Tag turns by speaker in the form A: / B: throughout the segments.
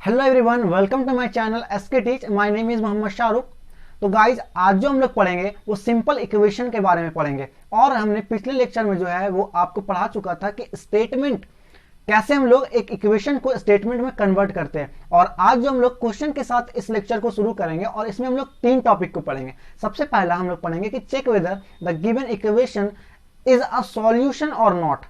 A: Hello everyone, welcome to my channel SK teach. My name is Mohammad Shahrukh. तो guys, आज जो हम लोग पढ़ेंगे वो सिंपल इक्वेशन के बारे में पढ़ेंगे। और हमने पिछले लेक्चर में जो है वो आपको पढ़ा चुका था कि स्टेटमेंट कैसे हम लोग एक इक्वेशन को स्टेटमेंट में कन्वर्ट करते हैं। और आज जो हम लोग क्वेश्चन के साथ इस लेक्चर को शुरू करेंगे और इसमें हम लोग 3 टॉपिक को पढ़ेंगे। सबसे पहला हम लोग पढ़ेंगे कि check whether the given equation is a solution और नॉट।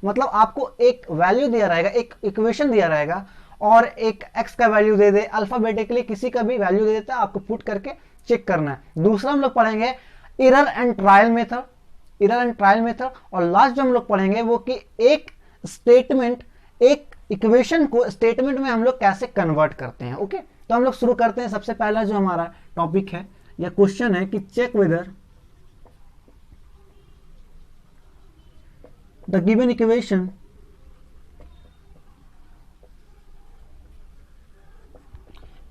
A: मतलब आपको एक वैल्यू दिया रहेगा, एक इक्वेशन दिया रहेगा और एक x का वैल्यू दे दे, अल्फाबेटिकली किसी का भी वैल्यू दे देता है, आपको पुट करके चेक करना है। दूसरा हम लोग पढ़ेंगे एरर एंड ट्रायल मेथड। और लास्ट जो हम लोग पढ़ेंगे वो कि एक स्टेटमेंट, एक इक्वेशन को स्टेटमेंट में हम लोग कैसे कन्वर्ट करते हैं। ओके, तो हम लोग शुरू करते हैं। सबसे पहला जो हमारा टॉपिक है या क्वेश्चन है कि check whether the given equation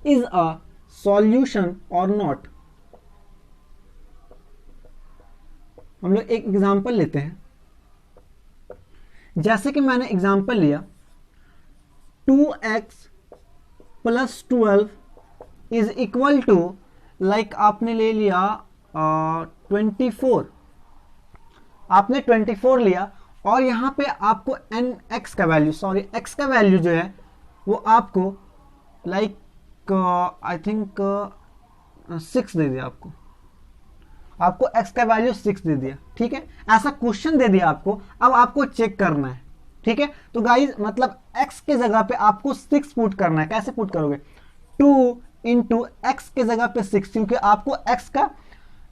A: is a solution or not। हम लोग एक एग्जांपल लेते हैं। जैसे कि मैंने एग्जांपल लिया 2x + 12 is equal to, like आपने ले लिया 24। आपने 24 लिया और यहां पे आपको x का वैल्यू जो है वो आपको लाइक आई थिंक 6 दे दिया। आपको x का वैल्यू 6 दे दिया। ठीक है, ऐसा क्वेश्चन दे दिया आपको। अब आपको चेक करना है। ठीक है, तो गाइज मतलब x के जगह पे आपको 6 पुट करना है। कैसे पुट करोगे? 2 इंटू एक्स के जगह पे 6, क्योंकि आपको x का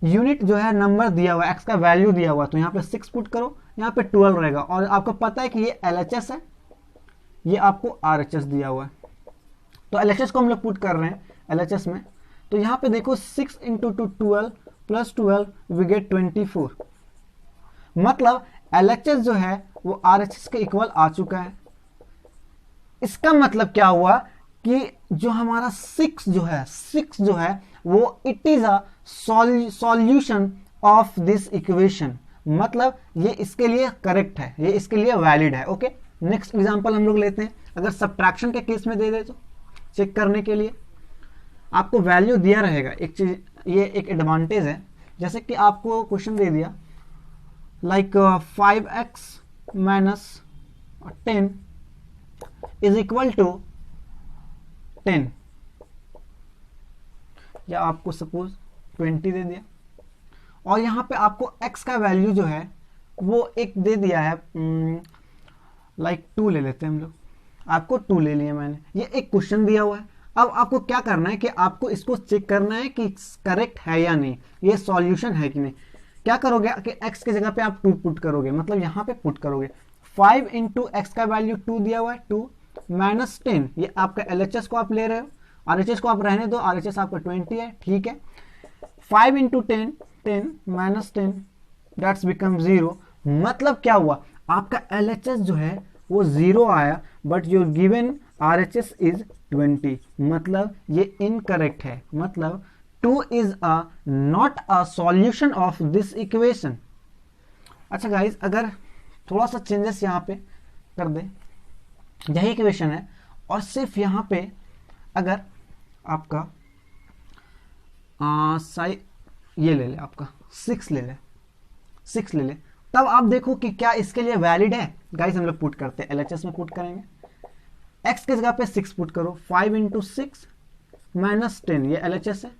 A: यूनिट जो है नंबर दिया हुआ है, x का वैल्यू दिया हुआ है। तो यहाँ पे 6 पुट करो, यहाँ पे 12 रहेगा। और आपको पता है कि ये LHS है, ये आपको RHS दिया हुआ है। तो LHS को हम लोग पुट कर रहे हैं LHS में। तो यहाँ पे देखो 6 इंटू 12 प्लस 12 वी गेट 24। मतलब LHS जो है वो RHS के इक्वल आ चुका है। इसका मतलब क्या हुआ कि जो हमारा 6 जो है वो it is a solution of this equation. मतलब ये इसके लिए करेक्ट है, ये इसके लिए वैलिड है। ओके, नेक्स्ट एग्जांपल हम लोग लेते हैं। अगर सब्ट्रैक्शन के केस में दे दे तो चेक करने के लिए आपको वैल्यू दिया रहेगा। एक चीज, ये एक एडवांटेज है। जैसे कि आपको क्वेश्चन दे दिया like 5x - 10 is equal to 10, या आपको सपोज 20 दे दिया। और यहाँ पे आपको x का वैल्यू जो है वो एक दे दिया है, लाइक 2 ले लेते हैं हम लोग। आपको 2 ले लिया मैंने, ये एक क्वेश्चन दिया हुआ है। अब आपको क्या करना है कि आपको इसको चेक करना है कि करेक्ट है या नहीं, ये सॉल्यूशन है कि नहीं। क्या करोगे कि x की जगह पे आप 2 पुट करोगे, मतलब यहाँ पे पुट करोगे 5 इंटू एक्स का वैल्यू 2 दिया हुआ है, 2 माइनस 10, ये आपका LHS को आप ले रहे हो, RHS को आप रहने दो, RHS आपका 20 है। ठीक है, 5 इंटू 10 माइनस 10 दैट्स बिकम 0। मतलब क्या हुआ, आपका LHS जो है वो 0 आया, but your given RHS is 20। मतलब ये इनकरेक्ट है। मतलब 2 is a not a solution of this equation. अच्छा गाइज, अगर थोड़ा सा चेंजेस यहाँ पे कर दे, यही इक्वेशन है और सिर्फ यहाँ पे अगर आपका ये ले ले, आपका 6 ले ले, तब आप देखो कि क्या इसके लिए वैलिड है। गाइस हम लोग पुट करते हैं, LHS में पुट करेंगे। x की जगह पे 6 पुट करो, 5 इंटू 6 माइनस 10, ये LHS है,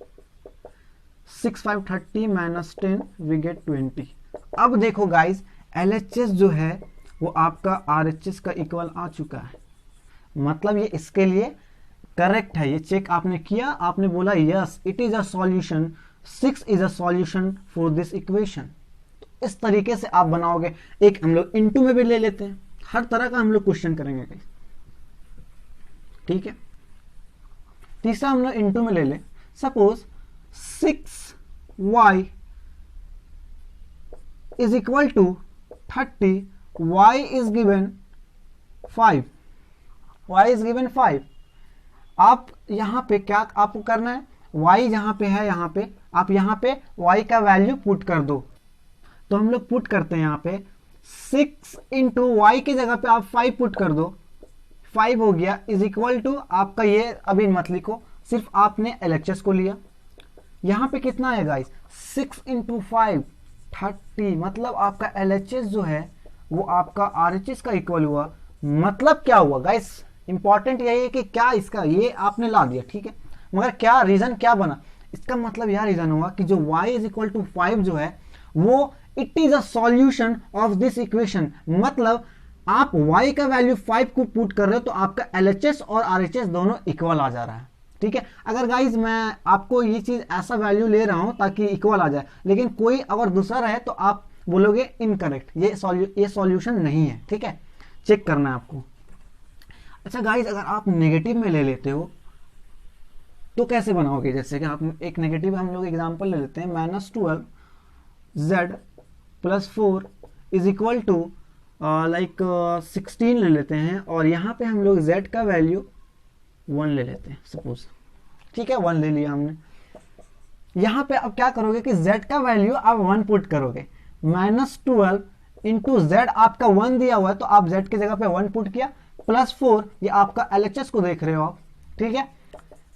A: 6 5 30 माइनस 10 वी गेट 20। अब देखो गाइस, LHS जो है वो आपका RHS का इक्वल आ चुका है। मतलब ये इसके लिए करेक्ट है। ये चेक आपने किया, आपने बोला yes it is a solution, 6 is a solution for this equation. इस तरीके से आप बनाओगे। एक हम लोग इनटू में भी ले लेते हैं, हर तरह का हम लोग क्वेश्चन करेंगे। ठीक है, तीसरा हम लोग इनटू में ले ले। Suppose 6y is equal to 30, y is given 5। आप यहां पे क्या आपको करना है, y जहां पे है, यहां पे आप यहां पे y का वैल्यू पुट कर दो। तो हम लोग पुट करते हैं यहाँ पे 6 इंटू वाई की जगह पे आप 5 पुट कर दो, 5 हो गया इज इक्वल टू आपका, ये अभी मत लिखो, सिर्फ आपने LHS को लिया। यहाँ पे कितना है गाइस, 6 × 5 30, मतलब आपका LHS जो है वो आपका RHS का इक्वल हुआ। मतलब क्या हुआ गाइस, इंपॉर्टेंट यही है कि क्या इसका ये आपने ला दिया, ठीक है, मगर क्या रीजन क्या बना, इसका मतलब यह रीजन हुआ कि जो y = 5 जो है वो it is a solution of this equation. मतलब आप y का वैल्यू 5 को पुट कर रहे हो तो आपका LHS और RHS दोनों इक्वल आ जा रहा है, ठीक है। अगर गाइज मैं आपको ये चीज ऐसा वैल्यू ले रहा हूं ताकि इक्वल आ जाए, लेकिन कोई अगर दूसरा रहे तो आप बोलोगे इनकरेक्ट, ये सॉल्यूशन नहीं है, ठीक है, चेक करना है आपको। अच्छा गाइज, अगर आप नेगेटिव में ले लेते हो तो कैसे बनाओगे, जैसे कि आप एक नेगेटिव हम लोग एग्जांपल ले लेते हैं, -12 z + 4 is equal to like 16 ले लेते हैं, और यहाँ पे हम लोग z का वैल्यू 1 ले लेते हैं सपोज, ठीक है, 1 ले लिया हमने। यहाँ पे अब क्या करोगे कि z का वैल्यू आप 1 पुट करोगे, -12 × z आपका 1 दिया हुआ है तो आप z की जगह पे 1 पुट किया, +4 ये आपका LHS को देख रहे हो आप, ठीक है,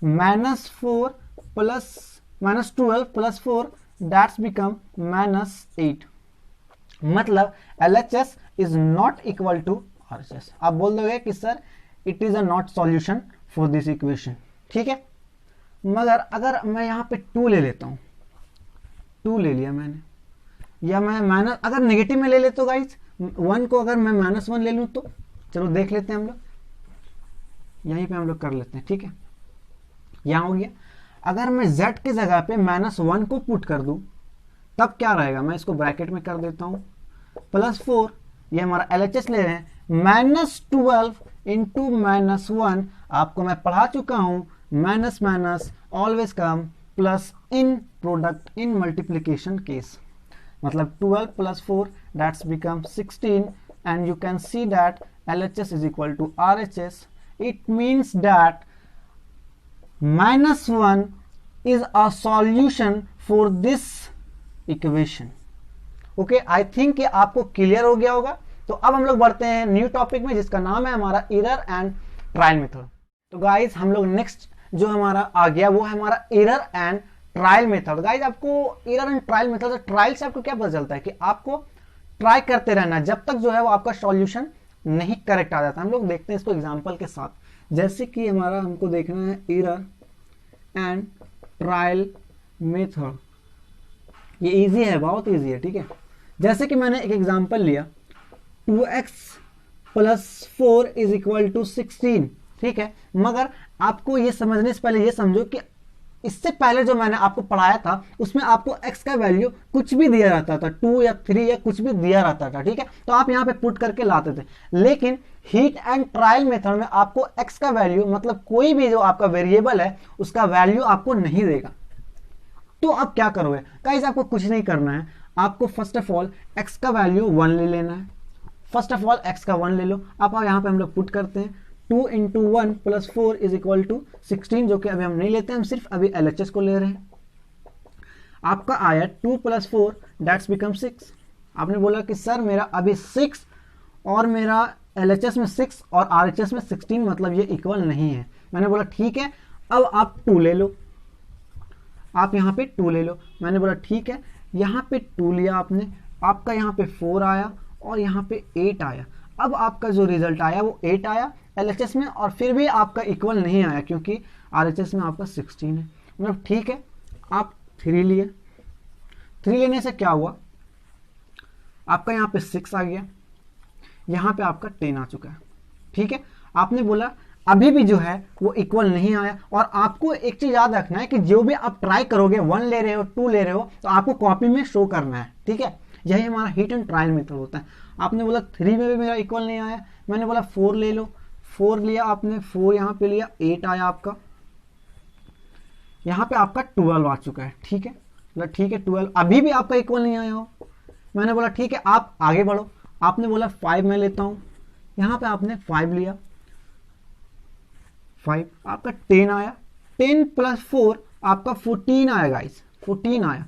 A: -12 + 4 दैट्स बिकम -8, मतलब LHS is not equal to RHS। आप बोल दोगे कि sir it is a not solution for this equation, ठीक है। मगर अगर मैं यहाँ पे 2 ले लेता हूँ, 2 ले लिया मैंने, या मैं अगर नेगेटिव में ले लेता हूँ गाइज 1 को, अगर मैं -1 ले लूँ तो चलो देख लेते हैं हम लोग, यहीं पे हम लोग कर लेते हैं, ठीक है। यहाँ हो गया, अगर मैं z की जगह पे -1 को पुट कर दूं तब क्या रहेगा, मैं इसको ब्रैकेट में कर देता हूं, +4 ये हमारा LHS ले रहे हैं, -12 × -1 आपको मैं पढ़ा चुका हूं, minus minus always come plus in product in multiplication case, मतलब 12 + 4 that's become 16 and you can see that LHS is equal to RHS. It means that -1 is a solution for this equation. Okay, I think ये आपको clear हो गया होगा। तो अब हम लोग बढ़ते हैं न्यू टॉपिक में जिसका नाम है हमारा एरर एंड ट्रायल मेथड। तो गाइस हम लोग नेक्स्ट जो हमारा आ गया वो है हमारा error and trial method. Guys आपको error and trial method, trial से आपको क्या पता चलता है कि आपको ट्राई करते रहना जब तक जो है वो आपका सॉल्यूशन नहीं करेक्ट आ जाता। हम लोग देखते हैं इसको एग्जांपल के साथ, जैसे कि हमारा हमको देखना है एरर एंड ट्रायल मेथड। ये इजी है, बहुत इजी है, ठीक है। जैसे कि मैंने एक एग्जांपल लिया 2x + 4 = 16, ठीक है। मगर आपको ये समझने से पहले ये समझो कि इससे पहले जो मैंने आपको पढ़ाया था उसमें आपको x का वैल्यू कुछ भी दिया रहता था, 2 या 3 या कुछ भी दिया रहता था, ठीक है। तो आप यहाँ पे पुट करके लाते थे, लेकिन हीट एंड ट्रायल मेथड में आपको x का वैल्यू मतलब कोई भी जो आपका वेरिएबल है उसका वैल्यू आपको नहीं देगा। तो अब क्या करोगे गाइस, आपको कुछ नहीं करना है, आपको फर्स्ट ऑफ ऑल x का वैल्यू 1 ले लेना है। फर्स्ट ऑफ ऑल x का 1 ले लो। अब यहाँ पे हम लोग पुट करते हैं 2 × 1 + 4 = 16, जो कि अभी हम नहीं लेते, हम सिर्फ अभी LHS को ले रहे हैं। आपका आया 2 + 4 दैट्स बिकम 6। आपने बोला कि सर मेरा अभी 6 और मेरा LHS में 6 और RHS में 16, मतलब ये इक्वल नहीं है। मैंने बोला ठीक है, अब आप 2 ले लो, आप यहाँ पे 2 ले लो। मैंने बोला ठीक है, यहाँ पे 2 लिया आपने, आपका यहाँ पे 4 आया और यहाँ पे 8 आया। अब आपका जो रिजल्ट आया वो 8 आया LHS में, और फिर भी आपका इक्वल नहीं आया क्योंकि RHS में आपका 16 है। मतलब ठीक है, आप 3 लिए। 3 लेने से क्या हुआ, आपका यहाँ पे 6 आ गया, यहाँ पे आपका 10 आ चुका है, ठीक है। आपने बोला अभी भी जो है वो इक्वल नहीं आया, और आपको एक चीज याद रखना है कि जो भी आप ट्राई करोगे, 1 ले रहे हो 2 ले रहे हो, तो आपको कॉपी में शो करना है, ठीक है। यही हमारा हीट एंड ट्रायल मेथड होता है। आपने बोला 3 में भी मेरा इक्वल नहीं आया, मैंने बोला 4 ले लो, 4 लिया आपने, 4 यहाँ पे लिया, 8 आया आपका, यहाँ पे आपका 12 आ चुका है, ठीक है। मतलब ठीक है 12, अभी भी आपका इक्वल नहीं आया हो। मैंने बोला ठीक है आप आगे बढ़ो, आपने बोला 5 मैं लेता हूँ, यहाँ पे आपने 5 लिया, 5 आपका 10 आया, 10 + 4 आपका 14 आया गाइस, 14 आया।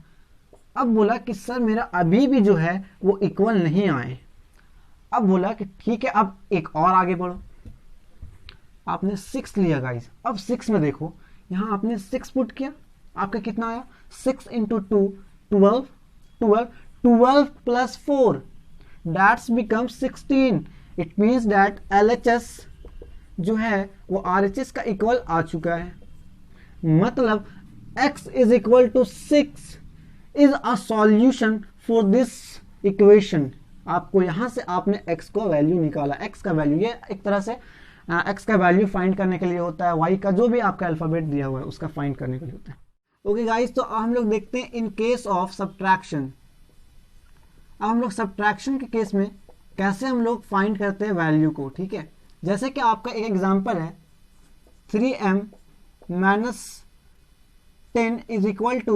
A: अब बोला कि सर मेरा अभी भी जो है वो इक्वल नहीं आए। अब बोला कि ठीक है अब एक और आगे बढ़ो, आपने 6 लिया गाइस। अब 6 में देखो, यहाँ आपने 6 पुट किया, आपका कितना आया 6 into 2 12, 12 plus 4 that's become 16। It means that LHS जो है वो RHS का इक्वल आ चुका है। मतलब x is equal to 6 is a solution for this equation. आपको यहां से आपने x को वैल्यू निकाला, x का वैल्यू, ये एक तरह से x का वैल्यू फाइंड करने के लिए होता है, y का जो भी आपका अल्फाबेट दिया हुआ है उसका फाइंड करने के लिए होता है। ओके गाइस, तो हम लोग देखते हैं इन केस ऑफ सब्ट्रैक्शन। अब हम लोग सब्ट्रैक्शन के केस में कैसे हम लोग फाइंड करते हैं वैल्यू को, ठीक है। जैसे कि आपका एक एग्जांपल है 3m minus 10 is equal to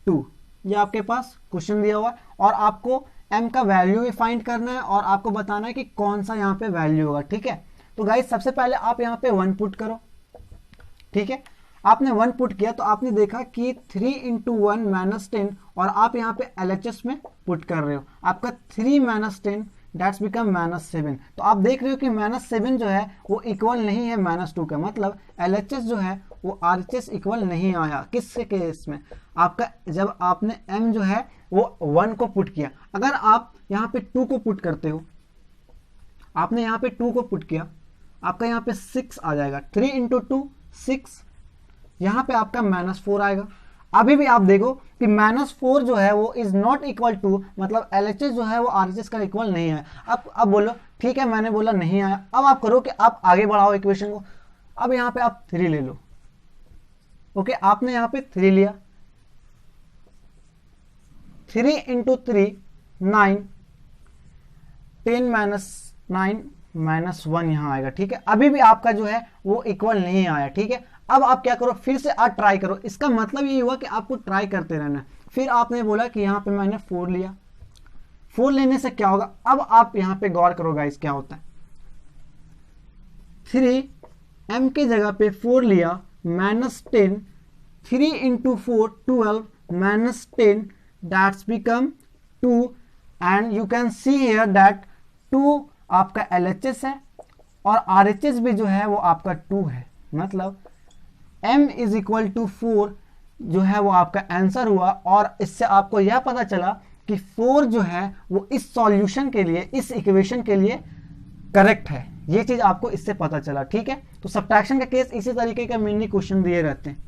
A: 2। ये आपके पास क्वेश्चन दिया हुआ है और आपको m का वैल्यू भी फाइंड करना है और आपको बताना है कि कौन सा यहाँ पे वैल्यू होगा, ठीक है। तो गाइस सबसे पहले आप यहाँ पे 1 पुट करो, ठीक है। आपने 1 पुट किया तो आपने देखा कि 3 इंटू 1 माइनस 10 और आप यहाँ पे LHS में पुट कर रहे हो, आपका 3 माइनस 10 दैट्स बिकम माइनस 7। तो आप देख रहे हो कि माइनस 7 जो है वो इक्वल नहीं है माइनस 2 का, मतलब LHS जो है वो RHS इक्वल नहीं आया। किसके केस में? आपका जब आपने m जो है वो 1 को पुट किया। अगर आप यहाँ पे 2 को पुट करते हो, आपने यहाँ पे 2 को पुट किया, आपका यहाँ पे 6 आ जाएगा, 3 इंटू 2 6, यहाँ पे आपका माइनस 4 आएगा। अभी भी आप देखो कि माइनस 4 जो है वो इज नॉट इक्वल टू, मतलब LHS जो है वो RHS का इक्वल नहीं है। अब बोलो ठीक है, मैंने बोला नहीं आया। अब आप करो कि आप आगे बढ़ाओ इक्वेशन को। अब यहाँ पे आप 3 ले लो, ओके। आपने यहाँ पे 3 लिया, 3 इंटू 3 9, 10 माइनस 9 माइनस 1 यहाँ आएगा, ठीक है। अभी भी आपका जो है वो इक्वल नहीं आया, ठीक है। अब आप क्या करो, फिर से आप ट्राई करो। इसका मतलब ये हुआ कि आपको ट्राई करते रहना है। फिर आपने बोला कि यहाँ पे मैंने 4 लिया, 4 लेने से क्या होगा, अब आप यहाँ पे गौर करो गाइस क्या होता है। 3m के जगह पे 4 लिया, minus 10, 3 into 4 12 minus 10 that's become 2 and you can see here that 2 आपका LHS है और RHS भी जो है वो आपका 2 है। मतलब m इज इक्वल टू 4 जो है वो आपका आंसर हुआ। और इससे आपको यह पता चला कि 4 जो है वो इस सॉल्यूशन के लिए, इस इक्वेशन के लिए करेक्ट है। ये चीज आपको इससे पता चला, ठीक है। तो सब्ट्रैक्शन का केस इसी तरीके का मेनली क्वेश्चन दिए रहते हैं।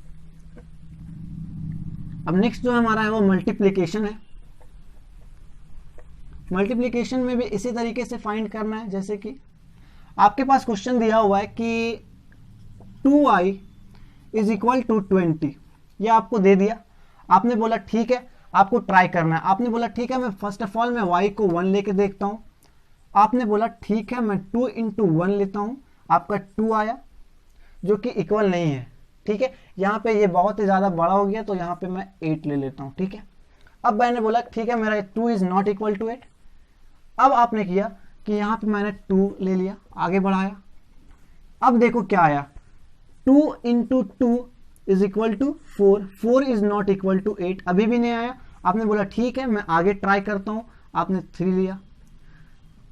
A: अब नेक्स्ट जो हमारा है वो मल्टीप्लिकेशन है। मल्टीप्लिकेशन में भी इसी तरीके से फाइंड करना है। जैसे कि आपके पास क्वेश्चन दिया हुआ है कि 2i इज इक्वल टू 20, ये आपको दे दिया। आपने बोला ठीक है, आपको ट्राई करना है। आपने बोला ठीक है, मैं फर्स्ट ऑफ ऑल मैं y को 1 लेके देखता हूँ। आपने बोला ठीक है, मैं 2 इंटू 1 लेता हूँ, आपका 2 आया जो कि इक्वल नहीं है, ठीक है। यहाँ पे ये बहुत ही ज़्यादा बड़ा हो गया तो यहाँ पे मैं 8 ले लेता हूँ, ठीक है। अब मैंने बोला ठीक है, मेरा 2 इज नॉट इक्वल टू 8। अब आपने किया कि यहाँ पे मैंने 2 ले लिया, आगे बढ़ाया। अब देखो क्या आया, 2 into 2 is equal to 4, 4 is not equal to 8, अभी भी नहीं आया। आपने बोला ठीक है, मैं आगे ट्राई करता हूँ। आपने 3 लिया,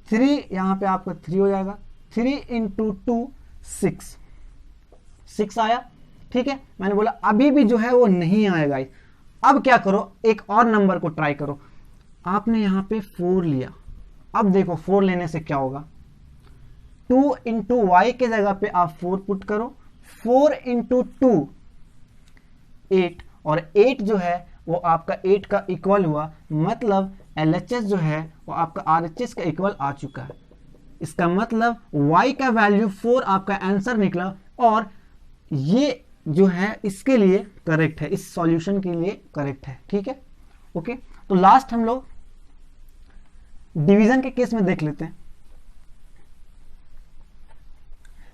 A: 3 यहाँ पे आपका 3 हो जाएगा, 3 इंटू 2 6, 6 आया, ठीक है। मैंने बोला अभी भी जो है वो नहीं आएगा। अब क्या करो, एक और नंबर को ट्राई करो। आपने यहाँ पे 4 लिया। अब देखो 4 लेने से क्या होगा, 2 इंटू वाई के जगह पे आप 4 पुट करो, 4 इंटू 2 8, और 8 जो है वो आपका 8 का इक्वल हुआ। मतलब LHS जो है वो आपका RHS का इक्वल आ चुका है। इसका मतलब y का वैल्यू 4 आपका आंसर निकला और ये जो है इसके लिए करेक्ट है, इस सॉल्यूशन के लिए करेक्ट है, ठीक है। ओके, तो लास्ट हम लोग डिवीजन के केस में देख लेते हैं।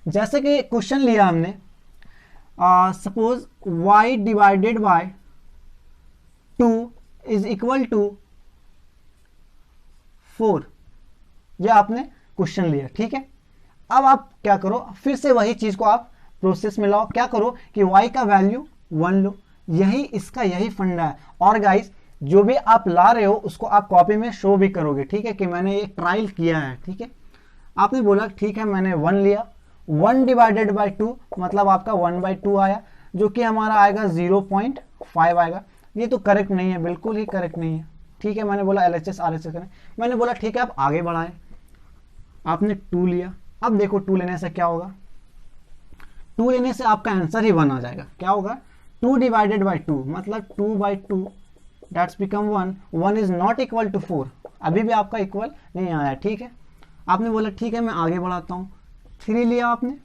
A: जैसे कि क्वेश्चन लिया हमने, suppose y divided by 2 is equal to 4, यह आपने क्वेश्चन लिया, ठीक है। अब आप क्या करो, फिर से वही चीज को आप प्रोसेस में लाओ। क्या करो कि y का वैल्यू 1 लो, यही फंडा है। और गाइस जो भी आप ला रहे हो उसको आप कॉपी में शो भी करोगे, ठीक है, कि मैंने ये ट्रायल किया है, ठीक है। आपने बोला ठीक है, मैंने 1 लिया, 1 डिवाइडेड बाई 2 मतलब आपका 1/2 आया, जो कि हमारा आएगा 0.5 आएगा। ये तो करेक्ट नहीं है, बिल्कुल ही करेक्ट नहीं है। ठीक है, मैंने बोला LHS RHS करें, मैंने बोला ठीक है आप आगे बढ़ाएं, आपने 2 लिया। अब देखो 2 लेने से क्या होगा, 2 लेने से आपका आंसर ही 1 आ जाएगा। क्या होगा, 2 डिवाइडेड बाई 2 मतलब 2/2 that's become 1। 1 is not equal to 4, अभी भी आपका इक्वल नहीं आया। ठीक है, आपने बोला ठीक है मैं आगे बढ़ाता हूँ, 3 लिया आपने,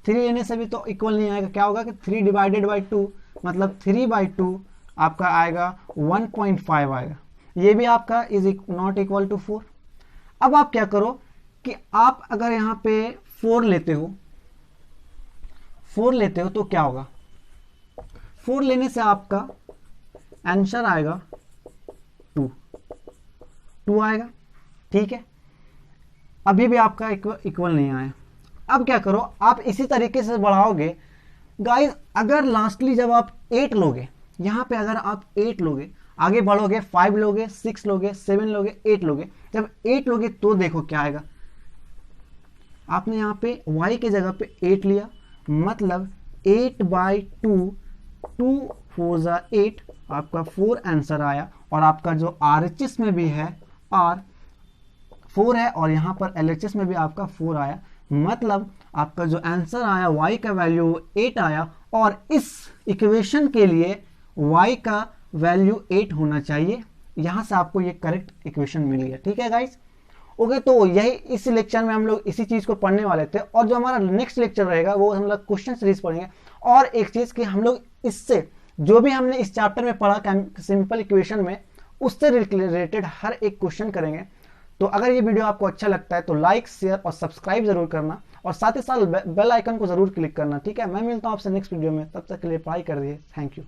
A: 3 लेने से भी तो इक्वल नहीं आएगा। क्या होगा कि 3 डिवाइडेड बाई 2 मतलब 3/2 आपका आएगा 1.5 आएगा, ये भी आपका इज नॉट इक्वल टू 4। अब आप क्या करो कि आप अगर यहाँ पे 4 लेते हो, 4 लेते हो तो क्या होगा, 4 लेने से आपका आंसर आएगा 2 आएगा। ठीक है, अभी भी आपका इक्वल नहीं आया। अब क्या करो, आप इसी तरीके से बढ़ाओगे गाइस। अगर लास्टली जब आप 8 लोगे, यहाँ पे अगर आप 8 लोगे, आगे बढ़ोगे 5 लोगे, 6 लोगे, 7 लोगे, 8 लोगे, जब 8 लोगे तो देखो क्या आएगा। आपने यहाँ पे y के जगह पे 8 लिया मतलब 8/2, 2 4 जा 8, आपका 4 आंसर आया। और आपका जो RHS में भी है R 4 है और यहाँ पर LHS में भी आपका 4 आया, मतलब आपका जो आंसर आया y का वैल्यू 8 आया। और इस इक्वेशन के लिए y का वैल्यू 8 होना चाहिए। यहाँ से आपको ये करेक्ट इक्वेशन मिल गया। ठीक है गाइस, ओके। तो यही इस लेक्चर में हम लोग इसी चीज़ को पढ़ने वाले थे, और जो हमारा नेक्स्ट लेक्चर रहेगा वो हम लोग क्वेश्चन सीरीज पढ़ेंगे। और एक चीज़ कि हम लोग इससे जो भी हमने इस चैप्टर में पढ़ा सिंपल इक्वेशन में, उससे रिलेटेड हर एक क्वेश्चन करेंगे। तो अगर ये वीडियो आपको अच्छा लगता है तो लाइक, शेयर और सब्सक्राइब जरूर करना, और साथ ही साथ बेल आइकन को जरूर क्लिक करना। ठीक है, मैं मिलता हूँ आपसे नेक्स्ट वीडियो में, तब तक के लिए पढ़ाई कर रही है। Thank you.